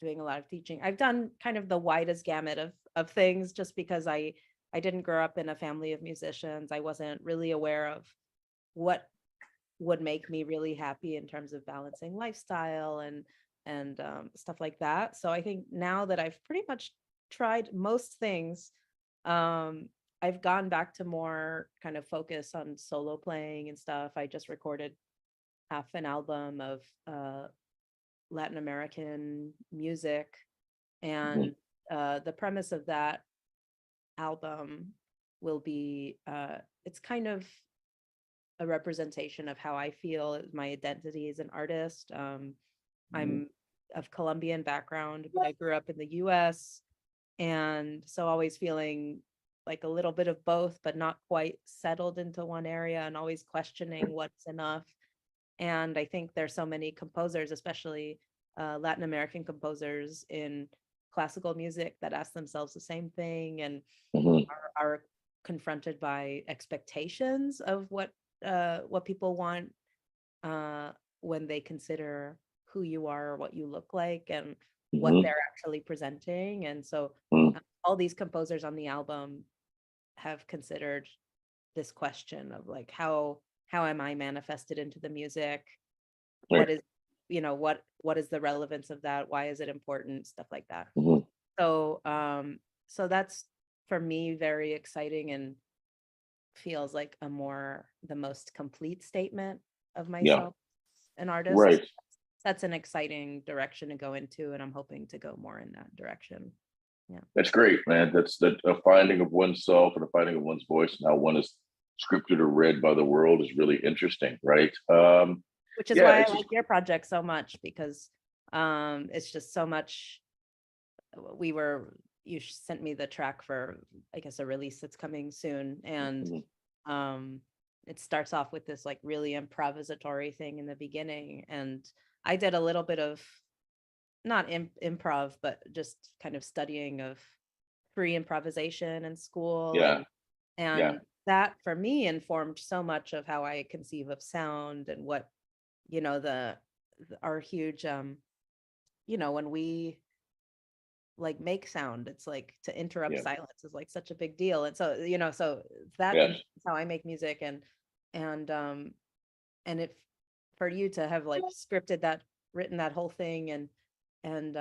doing a lot of teaching. I've done kind of the widest gamut of things, just because I didn't grow up in a family of musicians. I wasn't really aware of what would make me really happy in terms of balancing lifestyle and stuff like that. So I think now that I've pretty much tried most things, I've gone back to more kind of focus on solo playing and stuff. I just recorded half an album of Latin American music, and the premise of that album will be it's kind of a representation of how I feel my identity as an artist. I'm of Colombian background, but I grew up in the US, and so always feeling like a little bit of both, but not quite settled into one area, and always questioning what's enough. And I think there's so many composers, especially Latin American composers in classical music, that ask themselves the same thing, and are confronted by expectations of what people want when they consider who you are or what you look like and what they're actually presenting. And so all these composers on the album have considered this question of like, how am I manifested into the music? What is, what is the relevance of that? Why is it important? Stuff like that. So so that's, for me, very exciting, and feels like the most complete statement of myself, an artist. Right. That's an exciting direction to go into, and I'm hoping to go more in that direction. Yeah, that's great, man. That's a finding of oneself and a finding of one's voice, and how one is scripted or read by the world is really interesting, right? Which is why I like your project so much, because it's just so much. You sent me the track for, I guess, a release that's coming soon, and it starts off with this like really improvisatory thing in the beginning, and I did a little bit of not improv, but just kind of studying of free improvisation in school. And that for me informed so much of how I conceive of sound, and what, our huge, when we like make sound, it's like to interrupt silence is like such a big deal. And so, so that is how I make music. And if for you to have like scripted that, written that whole thing, and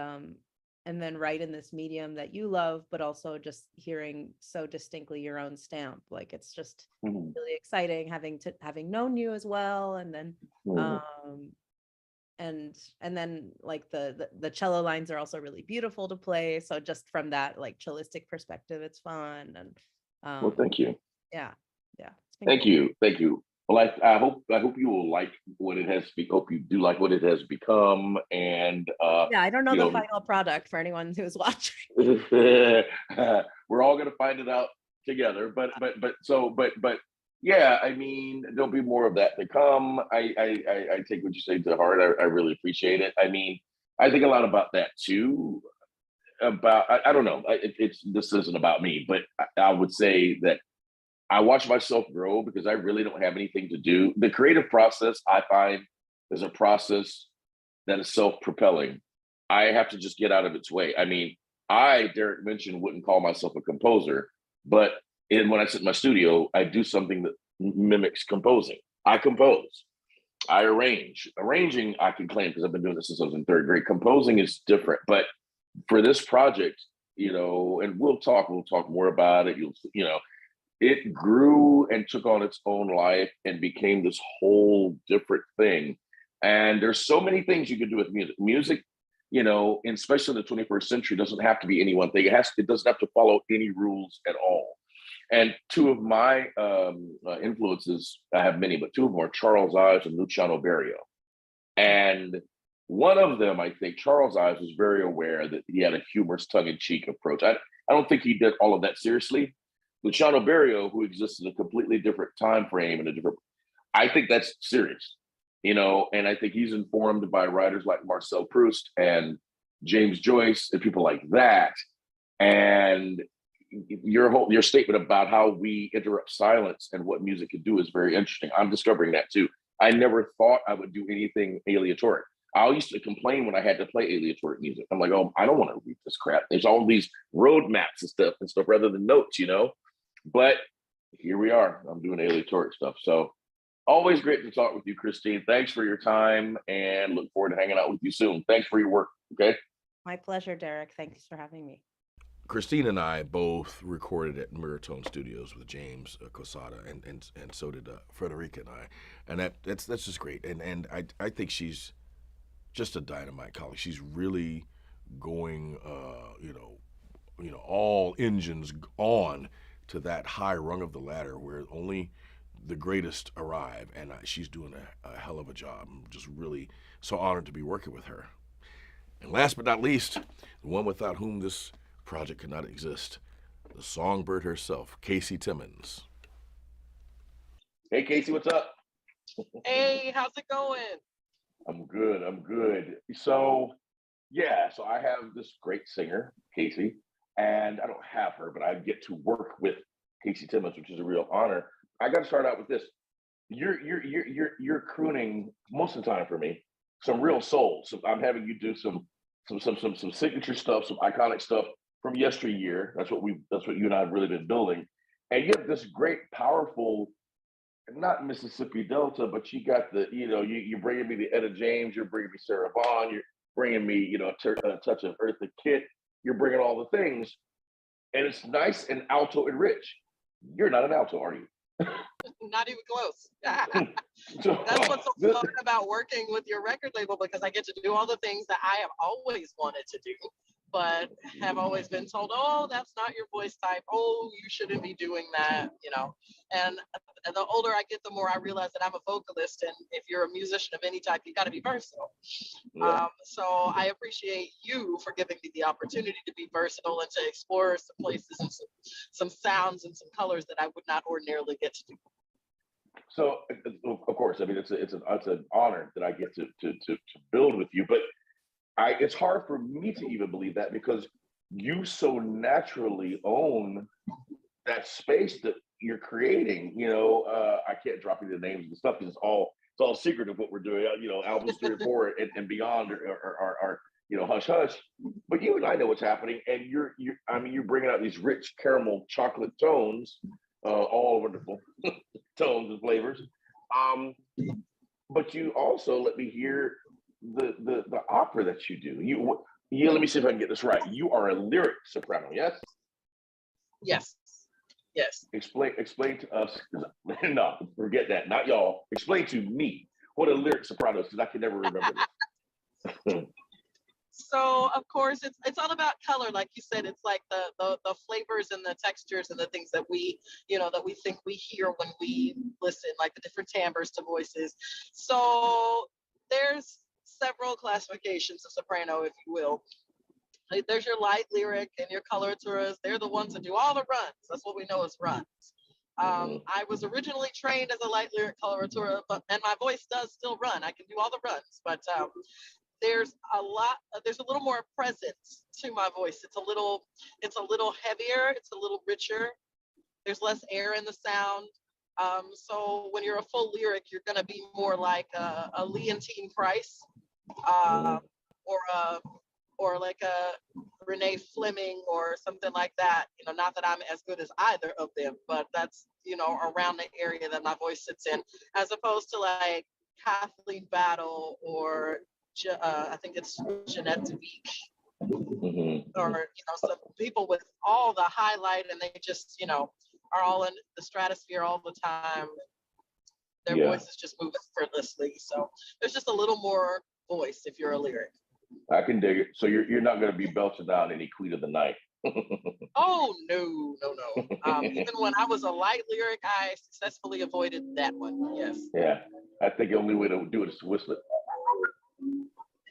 then write in this medium that you love, but also just hearing so distinctly your own stamp, like it's just really exciting having known you as well. And then and then like the cello lines are also really beautiful to play, so just from that like cellistic perspective, it's fun. And well, thank you. Thank you. Well, I hope you will like what it has. Hope you do like what it has become. And I don't know the final product for anyone who's watching. We're all gonna find it out together. But yeah, I mean, there'll be more of that to come. I take what you say to heart. I really appreciate it. I mean, I think a lot about that too. I don't know. This isn't about me, but I would say that I watch myself grow because I really don't have anything to do. The creative process I find is a process that is self-propelling. I have to just get out of its way. I mean, Derek mentioned, wouldn't call myself a composer, but when I sit in my studio, I do something that mimics composing. I compose. I arrange. Arranging, I can claim because I've been doing this since I was in third grade. Composing is different, but for this project, and we'll talk more about it. It grew and took on its own life and became this whole different thing. And there's so many things you can do with music. Music, and especially in the 21st century, doesn't have to be any one thing. It doesn't have to follow any rules at all. And two of my influences, I have many, but two of them are Charles Ives and Luciano Berio. And one of them, I think, Charles Ives was very aware that he had a humorous, tongue-in-cheek approach. I don't think he did all of that seriously. Luciano Berio, who exists in a completely different time frame and I think that's serious, and I think he's informed by writers like Marcel Proust and James Joyce and people like that. And your statement about how we interrupt silence and what music can do is very interesting. I'm discovering that too. I never thought I would do anything aleatoric. I used to complain when I had to play aleatoric music. I'm like, oh, I don't want to read this crap. There's all these roadmaps and stuff rather than notes, But here we are. I'm doing aleatoric stuff. So always great to talk with you, Christine. Thanks for your time and look forward to hanging out with you soon. Thanks for your work. Okay. My pleasure, Derek. Thanks for having me. Christine and I both recorded at Mirrortone Studios with James Cosada, and so did Frederica and I, and that's just great. And I think she's just a dynamite colleague. She's really going, all engines on to that high rung of the ladder where only the greatest arrive, and she's doing a hell of a job. I'm just really so honored to be working with her. And last but not least, the one without whom this project could not exist, the songbird herself, Casey Timmons. Hey, Casey, what's up? Hey, how's it going? I'm good. So I have this great singer, Casey, and I don't have her, but I get to work with Casey Timmons, which is a real honor. I got to start out with this. You're crooning most of the time for me some real soul. So I'm having you do some signature stuff, some iconic stuff from yesteryear. That's what you and I have really been building. And you have this great, powerful, not Mississippi Delta, but you got you're bringing me the Etta James, you're bringing me Sarah Vaughan, you're bringing me, a touch of Eartha Kitt, you're bringing all the things, and it's nice and alto and rich. You're not an alto, are you? Not even close. That's what's so fun about working with your record label, because I get to do all the things that I have always wanted to do, but have always been told, oh, that's not your voice type. Oh, you shouldn't be doing that, And the older I get, the more I realize that I'm a vocalist. And if you're a musician of any type, you got to be versatile. Yeah. So I appreciate you for giving me the opportunity to be versatile and to explore some places and some sounds and some colors that I would not ordinarily get to do. So, of course, I mean, it's an honor that I get to build with you, but it's hard for me to even believe that, because you so naturally own that space that you're creating. I can't drop you the names of the stuff because it's all secret of what we're doing. Albums 3 and 4 and beyond are hush hush. But you and I know what's happening, and you're bringing out these rich caramel chocolate tones, all wonderful tones and flavors. But you also let me hear the opera that you do. Let me see if I can get this right. You are a lyric soprano, yes? Yes. Explain to us. No, forget that. Not y'all. Explain to me what a lyric soprano is, because I can never remember this. So of course it's all about color, like you said. It's like the flavors and the textures and the things that we think we hear when we listen, like the different timbres to voices. So there's several classifications of soprano, if you will. There's your light lyric and your coloraturas. They're the ones that do all the runs. That's what we know as runs. I was originally trained as a light lyric coloratura, and my voice does still run. I can do all the runs, but there's there's a little more presence to my voice. It's a little heavier. It's a little richer. There's less air in the sound. So when you're a full lyric, you're going to be more like a Leontine Price, or like a Renee Fleming or something like that. Not that I'm as good as either of them, but that's, around the area that my voice sits in, as opposed to like Kathleen Battle or I think it's Jeanette DeVeek, or, some people with all the highlight and they just, are all in the stratosphere all the time. Their voices just move effortlessly. So there's just a little more voice if you're a lyric. I can dig it. So you're not going to be belching down any Queen of the Night. Oh, no. Even when I was a light lyric, I successfully avoided that one. Yes. Yeah. I think the only way to do it is to whistle it.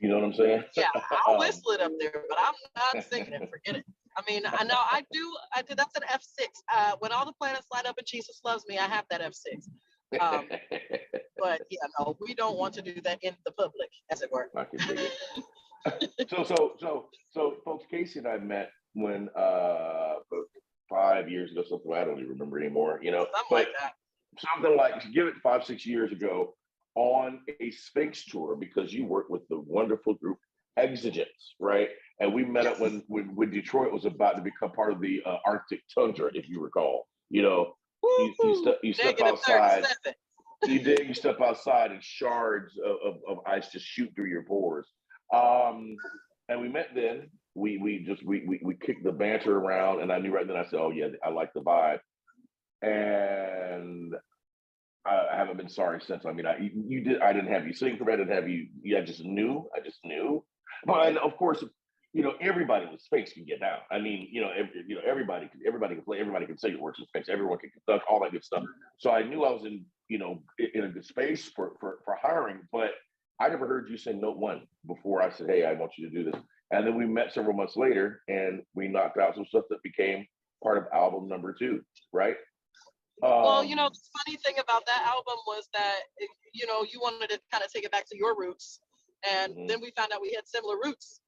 You know what I'm saying? Yeah, I'll whistle it up there, but I'm not singing it. Forget it. I mean, I know I do. That's an F6. When all the planets light up and Jesus loves me, I have that F6. But yeah, no, we don't want to do that in the public, as it were. I can dig it. So folks, Casey and I met when 5 years ago, something I don't even remember anymore, something like give it 5-6 years ago on a Sphinx tour, because you worked with the wonderful group Exigence, right? And we met up when Detroit was about to become part of the Arctic tundra, if you recall. You step outside. You step outside and shards of ice just shoot through your pores. And we met then. We kicked the banter around, and I knew right then. I said, "Oh yeah, I like the vibe." And I haven't been sorry since. I mean, I didn't have you sing for me. I didn't have you. I just knew. But of course, everybody with Sphinx can get down. I mean, everybody can play. Everybody can sing. It works with Sphinx. Everyone can conduct, all that good stuff. So I knew I was in a good space for hiring. But I never heard you sing note one before I said, "Hey, I want you to do this." And then we met several months later, and we knocked out some stuff that became part of album number 2, right? Well, the funny thing about that album was that, you wanted to kind of take it back to your roots. And then we found out we had similar roots.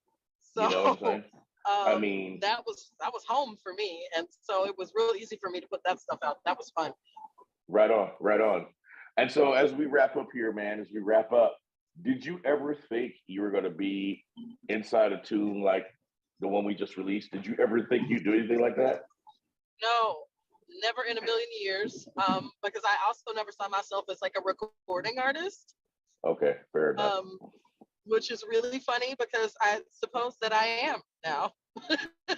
So, you know what I'm saying? I mean, that was home for me. And so it was real easy for me to put that stuff out. That was fun. Right on. And so as we wrap up here, man, did you ever think you were going to be inside a tune like the one we just released? Did you ever think you'd do anything like that? No, never in a million years. Because I also never saw myself as like a recording artist. Okay, fair enough. Which is really funny because I suppose that I am now.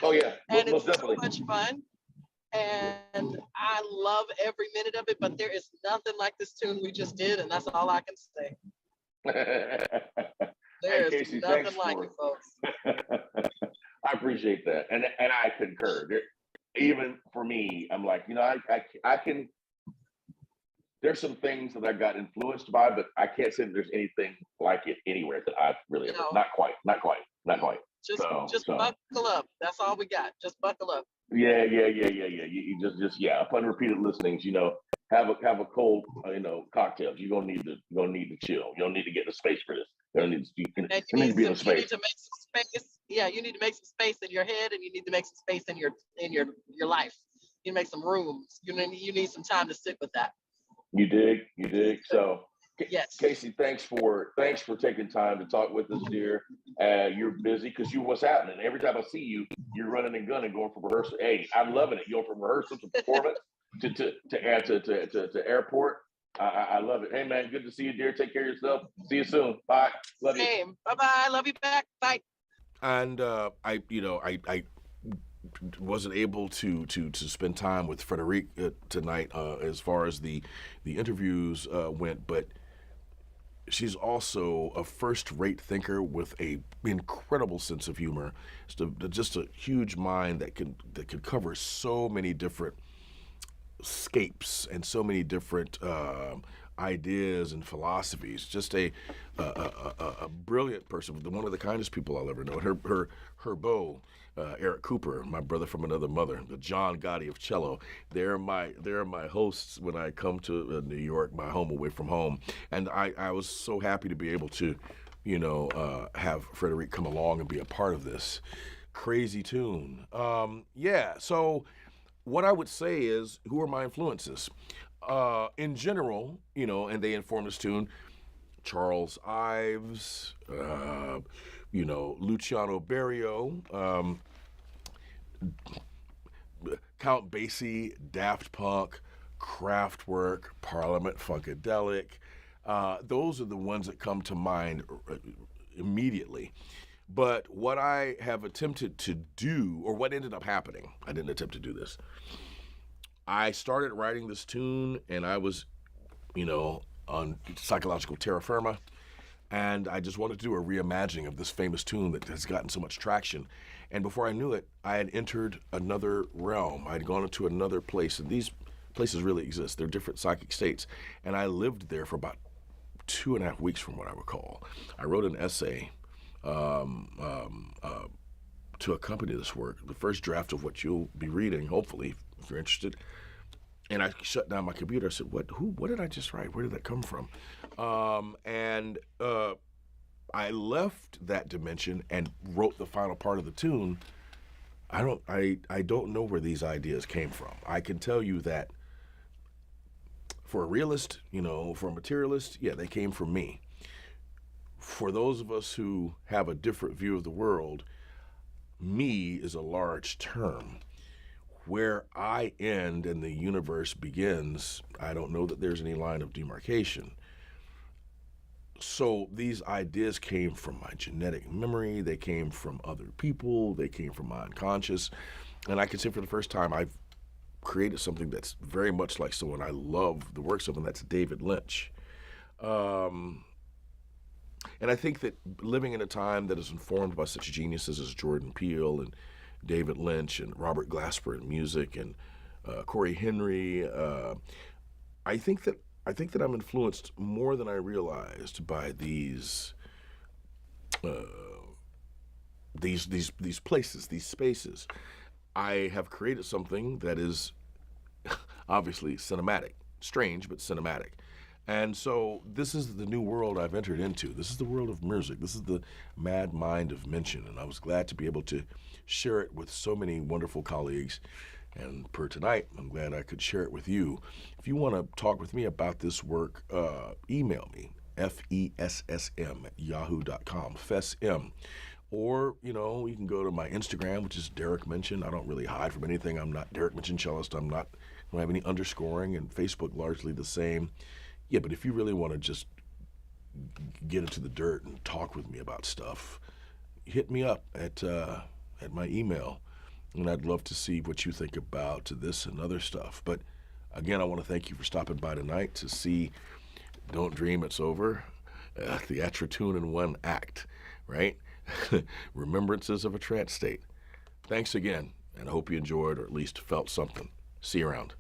Oh yeah, and most it's definitely. so much fun. And I love every minute of it, but there is nothing like this tune we just did, and that's all I can say. There's Casey, nothing like it, folks. I appreciate that, and I concur. Even for me, I'm like, I can. There's some things that I got influenced by, but I can't say that there's anything like it anywhere that I've really not quite. Just buckle up. That's all we got. Just buckle up. Yeah. You just upon repeated listenings, have a cold, cocktail. You're gonna need to chill. You don't need to get in the space for this. You need to be in space. You need to make some space. Yeah, you need to make some space in your head, and you need to make some space in your life. You need to make some rooms. You need some time to sit with that. You dig. So, yes, Casey, thanks for taking time to talk with us, dear. You're busy because what's happening? Every time I see you, you're running and gunning, going from rehearsal. Hey, I'm loving it. Going from rehearsal to performance to airport. I love it. Hey, man, good to see you, dear. Take care of yourself. See you soon. Bye. Love you. Same. Bye. Love you back. Bye. And I wasn't able to spend time with Frederique tonight as far as the interviews went, but she's also a first-rate thinker with a incredible sense of humor. Just a huge mind that could cover so many different scapes and so many different ideas and philosophies. Just a brilliant person, one of the kindest people I'll ever know. Her beau, Eric Cooper, my brother from another mother, the John Gotti of cello. They're my hosts when I come to New York, my home away from home. And I was so happy to be able to have Frederic come along and be a part of this crazy tune. Yeah, so what I would say is, who are my influences? In general, and they inform this tune, Charles Ives, Luciano Berio, Count Basie, Daft Punk, Kraftwerk, Parliament Funkadelic. Those are the ones that come to mind immediately. But what I have attempted to do, or what ended up happening, I didn't attempt to do this. I started writing this tune, and I was, on psychological terra firma, and I just wanted to do a reimagining of this famous tune that has gotten so much traction. And before I knew it, I had entered another realm. I had gone into another place, and these places really exist. They're different psychic states, and I lived there for about 2.5 weeks, from what I recall. I wrote an essay to accompany this work, the first draft of what you'll be reading, hopefully, if you're interested. And I shut down my computer. I said, what did I just write? Where did that come from? I left that dimension and wrote the final part of the tune. I don't know where these ideas came from. I can tell you that for a realist, for a materialist, yeah, they came from me. For those of us who have a different view of the world, me is a large term. Where I end and the universe begins, I don't know that there's any line of demarcation. So these ideas came from my genetic memory, they came from other people, they came from my unconscious, and I can say for the first time I've created something that's very much like someone I love the works of, and that's David Lynch. And I think that living in a time that is informed by such geniuses as Jordan Peele and David Lynch and Robert Glasper in music and Corey Henry, I think that I'm influenced more than I realized by these places, these spaces. I have created something that is obviously cinematic, strange but cinematic. And so this is the new world I've entered into. This is the world of music. This is the mad mind of mention. And I was glad to be able to share it with so many wonderful colleagues. And per tonight, I'm glad I could share it with you. If you want to talk with me about this work, email me, fessm@yahoo.com, fessm. Or, you can go to my Instagram, which is Derek Mention. I don't really hide from anything. I'm not Derek Mention Cellist. I don't have any underscoring, and Facebook largely the same. Yeah, but if you really want to just get into the dirt and talk with me about stuff, hit me up at my email, and I'd love to see what you think about this and other stuff. But again, I want to thank you for stopping by tonight to see Don't Dream It's Over, the Atratune in one act, right? Remembrances of a trance state. Thanks again, and I hope you enjoyed or at least felt something. See you around.